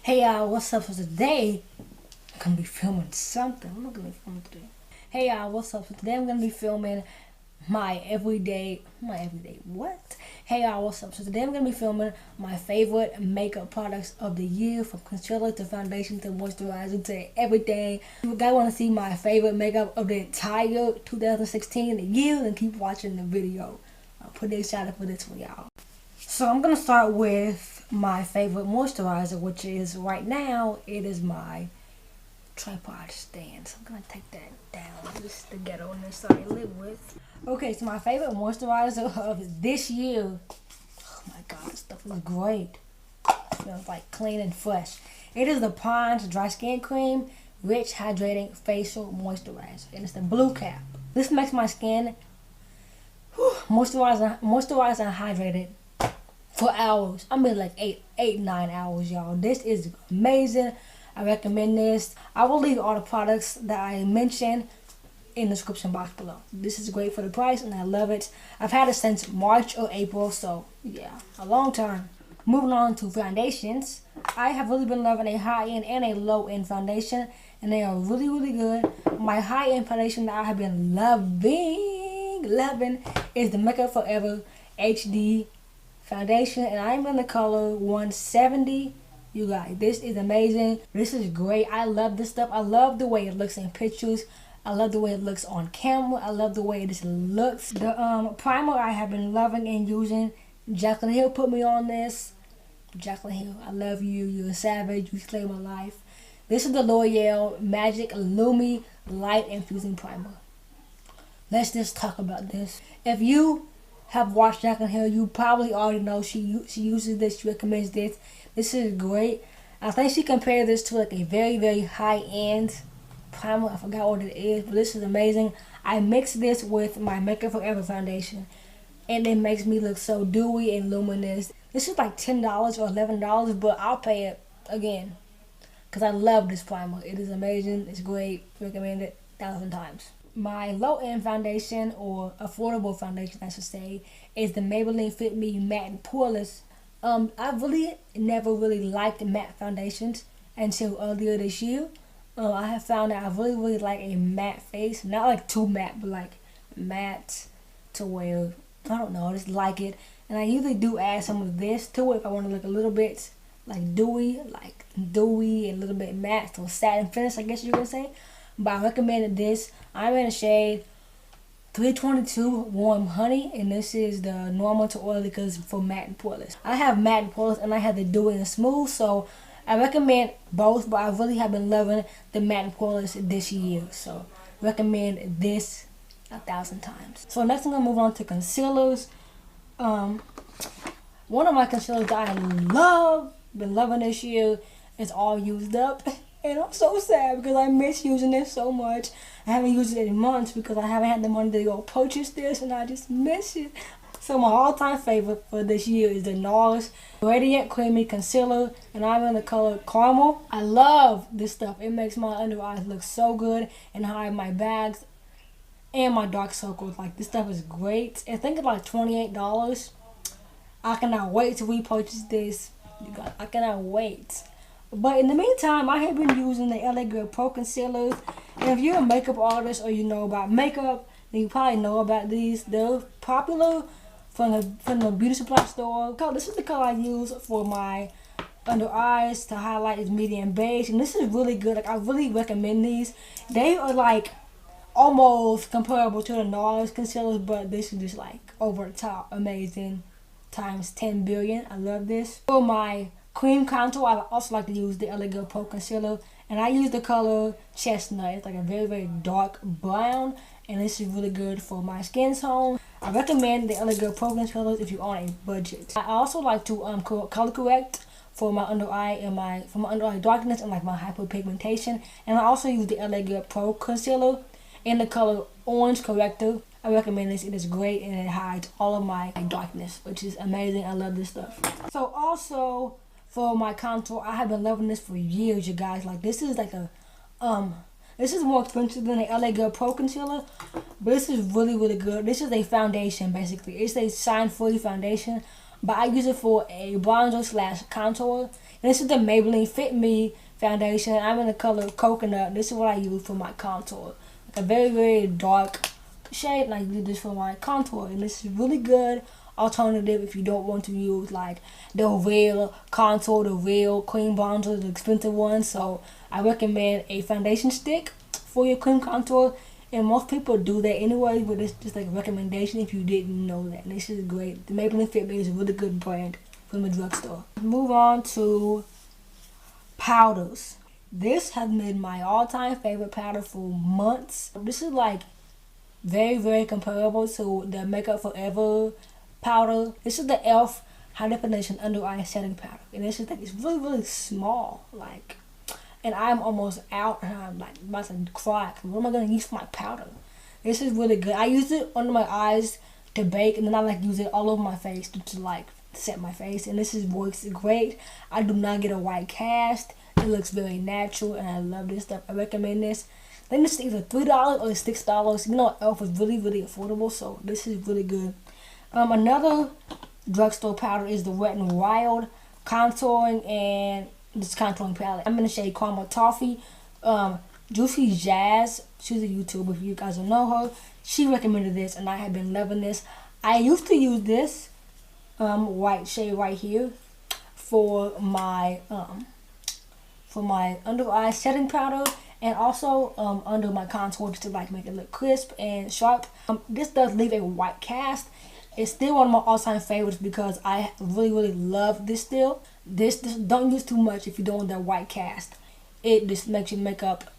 Hey y'all, what's up? So today I'm gonna be filming something. I'm not gonna be filming today. Hey y'all, what's up? So today I'm gonna be filming my everyday what? Hey y'all, what's up? So today I'm gonna be filming my favorite makeup products of the year, from concealer to foundation to moisturizer to everything. If you guys wanna see my favorite makeup of the entire 2016 year, then keep watching the video. I'm pretty excited for this one, y'all. So I'm gonna start with my favorite moisturizer, which is right now, it is my tripod stand. So I'm gonna take that down. This is the ghetto-ness I live with. Okay, so my favorite moisturizer of this year. Oh my god, this stuff is great. It smells like clean and fresh. It is the Pond's Dry Skin Cream Rich Hydrating Facial Moisturizer, and it's the blue cap. This makes my skin moisturized and hydrated for hours. I mean, like 9 hours, y'all. This is amazing. I recommend this. I will leave all the products that I mentioned in the description box below. This is great for the price, and I love it. I've had it since March or April, so yeah, a long time. Moving on to foundations, I have really been loving a high-end and a low-end foundation, and they are really, really good. My high-end foundation that I have been loving is the Makeup Forever HD foundation, and I'm in the color 170. You guys, this is amazing. This is great. I love this stuff. I love the way it looks in pictures. I love the way it looks on camera. I love the way this looks. The primer I have been loving and using. Jaclyn Hill put me on this. Jaclyn Hill, I love you. You're a savage. You saved my life. This is the L'Oreal Magic Lumi Light Infusing Primer. Let's just talk about this. If you have watched Jaclyn Hill, you probably already know she uses this. She recommends this. This is great. I think she compared this to like a very, very high-end primer. I forgot what it is, but this is amazing. I mixed this with my Makeup Forever foundation, and it makes me look so dewy and luminous. This is like $10 or $11, but I'll pay it again because I love this primer. It is amazing. It's great. Recommend it 1,000 times. My low-end foundation, or affordable foundation I should say, is the Maybelline Fit Me Matte and Poreless. I really never really liked matte foundations until earlier this year. I have found that I really like a matte face. Not like too matte, but like matte to where, I don't know, I just like it. And I usually do add some of this to it if I want to look a little bit like dewy and a little bit matte, so satin finish, I guess you could say. But I recommended this. I'm in a shade 322 Warm Honey, and this is the normal to oily because for matte and poreless. I have matte and poreless, and I have the dewy and smooth, so I recommend both, but I really have been loving the matte and poreless this year, so recommend this 1,000 times. So next I'm going to move on to concealers. One of my concealers that I been loving this year is all used up. And I'm so sad because I miss using this so much. I haven't used it in months because I haven't had the money to go purchase this, and I just miss it. So my all-time favorite for this year is the NARS Radiant Creamy Concealer, and I'm in the color Caramel. I love this stuff. It makes my under eyes look so good and hide my bags and my dark circles. Like, this stuff is great. I think it's like $28. I cannot wait to repurchase this. You guys, I cannot wait. But in the meantime, I have been using the LA Girl Pro Concealers. And if you're a makeup artist or you know about makeup, then you probably know about these. They're popular from the beauty supply store. This is the color I use for my under eyes to highlight is medium beige. And this is really good. Like, I really recommend these. They are like almost comparable to the NARS concealers, but this is just like over the top amazing times 10 billion. I love this. For my cream contour, I also like to use the LA Girl Pro Concealer, and I use the color Chestnut. It's like a very, very dark brown, and this is really good for my skin tone. I recommend the LA Girl Pro Concealers if you're on a budget. I also like to color correct for my under eye and for my under eye darkness and like my hyperpigmentation, and I also use the LA Girl Pro Concealer in the color Orange Corrector. I recommend this. It is great, and it hides all of my darkness, which is amazing. I love this stuff. So also, for my contour, I have been loving this for years, you guys. Like, this is like a, this is more expensive than the LA Girl Pro Concealer, but this is really, really good. This is a foundation, basically. It's a shine-free foundation, but I use it for a bronzer / contour, And this is the Maybelline Fit Me foundation. I'm in the color Coconut. This is what I use for my contour. Like a very, very dark shade, and I use this for my contour. And this is really good alternative if you don't want to use like the real contour, the real cream bronzer, the expensive one. So I recommend a foundation stick for your cream contour. And most people do that anyway, but it's just like a recommendation if you didn't know that. And this is great. The Maybelline Fit Me is a really good brand from the drugstore. Move on to powders. This has been my all-time favorite powder for months. This is like very, very comparable to the Makeup Forever powder. This is the e.l.f. High Definition Under Eye Setting Powder. And this is like, it's really, really small. Like, and I'm almost out and I'm like about to cry. What am I going to use for my powder? This is really good. I use it under my eyes to bake, and then I like use it all over my face to like set my face. And this works great. I do not get a white cast. It looks very natural, and I love this stuff. I recommend this. I think this is either $3 or $6. You know, e.l.f. is really, really affordable, so this is really good. Another drugstore powder is the Wet n Wild contouring and this contouring palette. I'm in the shade Caramel Toffee. Juicy Jazz, she's a YouTuber if you guys don't know her. She recommended this, and I have been loving this. I used to use this white shade right here for my under eye setting powder, and also under my contour, just to like make it look crisp and sharp. This does leave a white cast. It's still one of my all-time favorites because I really, really love this still. This don't use too much if you don't want that white cast. It just makes your makeup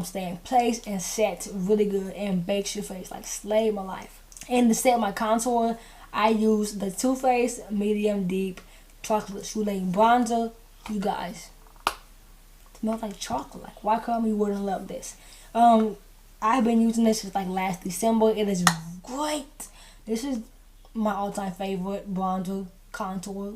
stay in place and sets really good and bakes your face like slay my life. And to set my contour, I use the Too Faced Medium Deep Chocolate Soleil Bronzer. You guys, it smells like chocolate. Like, why come you wouldn't love this? I've been using this since like last December. It is great. This is my all-time favorite bronzer contour.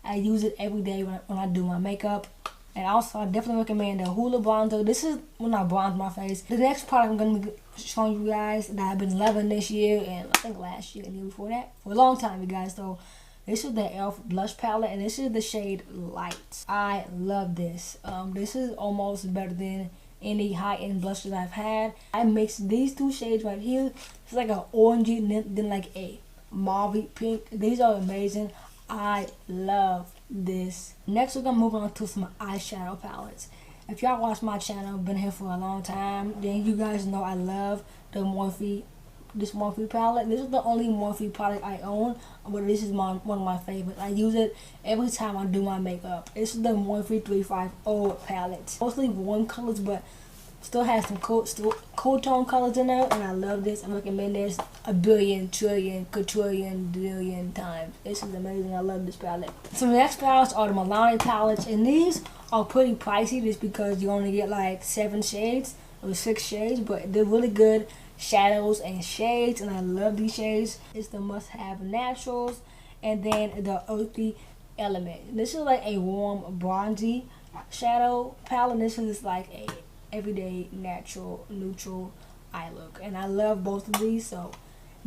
I use it every day when I do my makeup. And also, I definitely recommend the Hoola bronzer. This is when I bronze my face. The next product I'm going to be showing you guys that I've been loving this year, and I think last year and the year before that, for a long time, you guys. So this is the e.l.f. blush palette, and this is the shade Light. I love this. This is almost better than any high-end blush that I've had. I mixed these two shades right here. It's like an orangey, then like a mauve pink. These are amazing. I love this. Next, we're gonna move on to some eyeshadow palettes. If y'all watch my channel, been here for a long time, then you guys know I love the Morphe palette. This is the only Morphe product I own, but this is one of my favorites. I use it every time I do my makeup. This is the Morphe 350 palette. Mostly warm colors, but still has some cool tone colors in there, and I love this. I recommend this a billion, trillion, quadrillion, billion times. This is amazing. I love this palette. So the next palettes are the Milani palettes, and these are pretty pricey just because you only get like 7 shades or 6 shades, but they're really good shadows and shades, and I love these shades. It's the must-have naturals, and then the earthy element. This is like a warm bronzy shadow palette. This is like a everyday natural neutral eye look, and I love both of these, so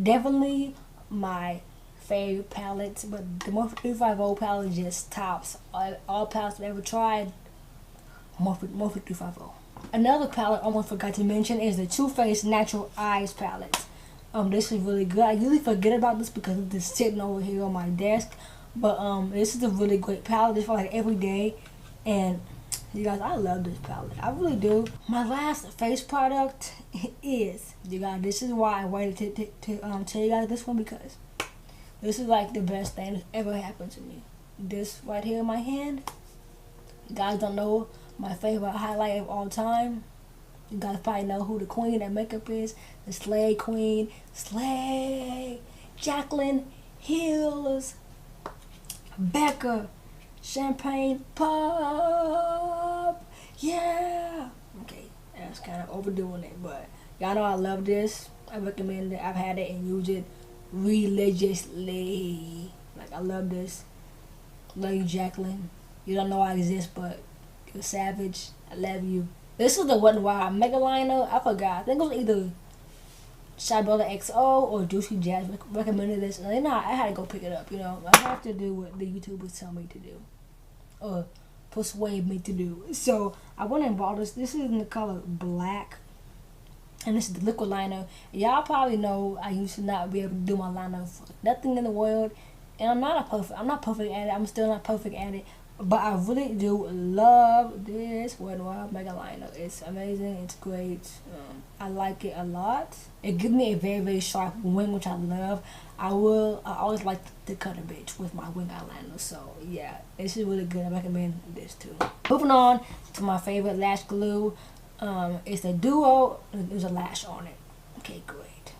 definitely my favorite palettes. But the Morphe 350 palette just tops all palettes I've ever tried. Morphe 350. Another palette I almost forgot to mention is the Too Faced Natural Eyes palette. This is really good. I usually forget about this because it's just sitting over here on my desk, but this is a really great palette. It's for like every day, and you guys, I love this palette. I really do. My last face product is, you guys, this is why I waited to tell you guys this one, because this is like the best thing that's ever happened to me. This right here in my hand. You guys don't know my favorite highlight of all time. You guys probably know who the queen of makeup is. The Slay Queen. Slay. Jaclyn Hills. Becca. Champagne Pop. Yeah. Okay, that's kind of overdoing it, but y'all know I love this. I recommend it. I've had it and used it religiously. Like, I love this. Love you, Jaclyn. You don't know I exist, but you're savage. I love you. This is the Wet n Wild Mega Liner. I forgot. I think it was either Shabella XO or Juicy Jazz recommended this, and I had to go pick it up. You know, I have to do what the YouTubers tell me to do, or persuade me to do. So I went and bought this. This is in the color black, and this is the liquid liner. Y'all probably know I used to not be able to do my liner for nothing in the world, and I'm not perfect at it. I'm still not perfect at it, but I really do love this Wet n Wild Mega Liner. It's amazing. It's great. I like it a lot. It gives me a very, very sharp wing, which I love. I always like to cut a bitch with my wing eyeliner. So yeah, this is really good. I recommend this too. Moving on to my favorite lash glue. It's the Duo. There's a lash on it. Okay, great.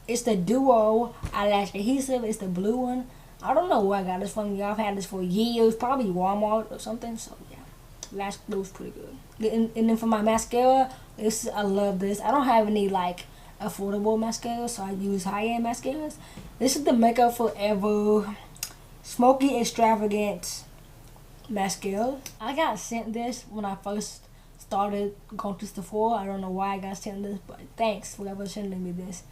It's the Duo eyelash adhesive. It's the blue one. I don't know where I got this from. Y'all. I've had this for years, probably Walmart or something. So yeah, lash glue is pretty good. And then for my mascara, I love this. I don't have any like affordable mascara, so I use high-end mascaras. This is the Makeup Forever Smoky Extravagant mascara. I got sent this when I first started going to Sephora. I don't know why I got sent this, but thanks for ever sending me this.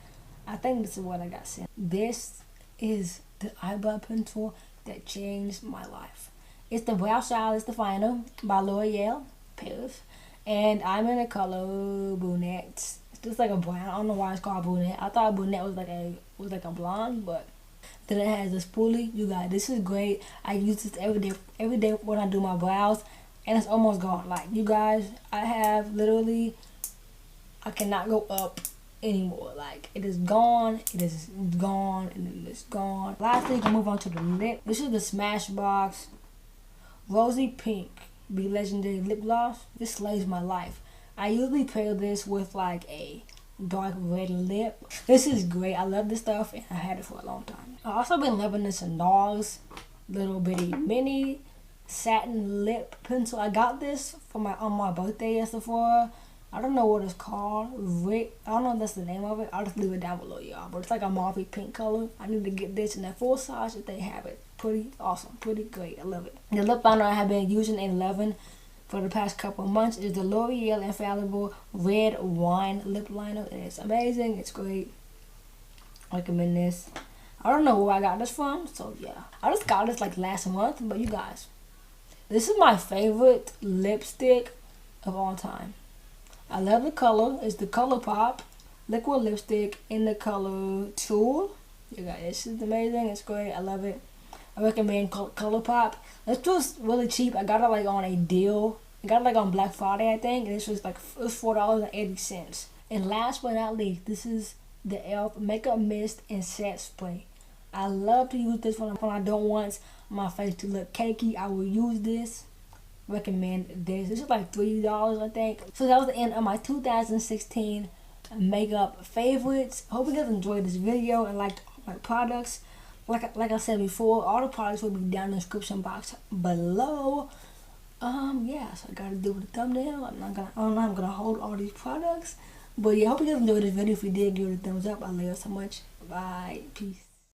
I think this is what I got sent. This is the eyebrow pencil that changed my life. It's the Brow Stylist Definer by L'Oreal Paris, and I'm in the color brunette. It's just like a brown. I don't know why it's called brunette. I thought brunette was like a blonde, but then it has a spoolie. You guys, this is great. I use this every day when I do my brows, and it's almost gone. Like, you guys, I cannot go up anymore. Like, it is gone, and then it's gone. Lastly, you can move on to the lip. This is the Smashbox Rosy Pink Be Legendary Lip Gloss. This slays my life. I usually pair this with like a dark red lip. This is great. I love this stuff, and I had it for a long time. I've also been loving this NARS little bitty mini satin lip pencil. I got this for on my birthday at Sephora. I don't know what it's called. I don't know if that's the name of it. I'll just leave it down below, y'all. But it's like a mauve pink color. I need to get this in that full size if they have it. Pretty awesome. Pretty great. I love it. The lip liner I have been using and loving for the past couple of months is the L'Oreal Infallible Red Wine Lip Liner. And it's amazing. It's great. I recommend this. I don't know where I got this from. So yeah. I just got this like last month. But you guys, this is my favorite lipstick of all time. I love the color. It's the ColourPop liquid lipstick in the color Tulle. You guys, this is amazing. It's great. I love it. I recommend ColourPop. This was really cheap. I got it like on a deal. I got it like on Black Friday, I think. And this was like $4.80. And last but not least, this is the e.l.f. Makeup Mist and Set Spray. I love to use this when I don't want my face to look cakey. I will use this. Recommend this. This is like $3, I think. So that was the end of my 2016 makeup favorites. I hope you guys enjoyed this video and liked all my products. Like I said before, all the products will be down in the description box below. Yeah, so I gotta do the thumbnail. I don't know I'm gonna hold all these products. But yeah, I hope you guys enjoyed this video. If you did, give it a thumbs up. I love you so much. Bye. Peace.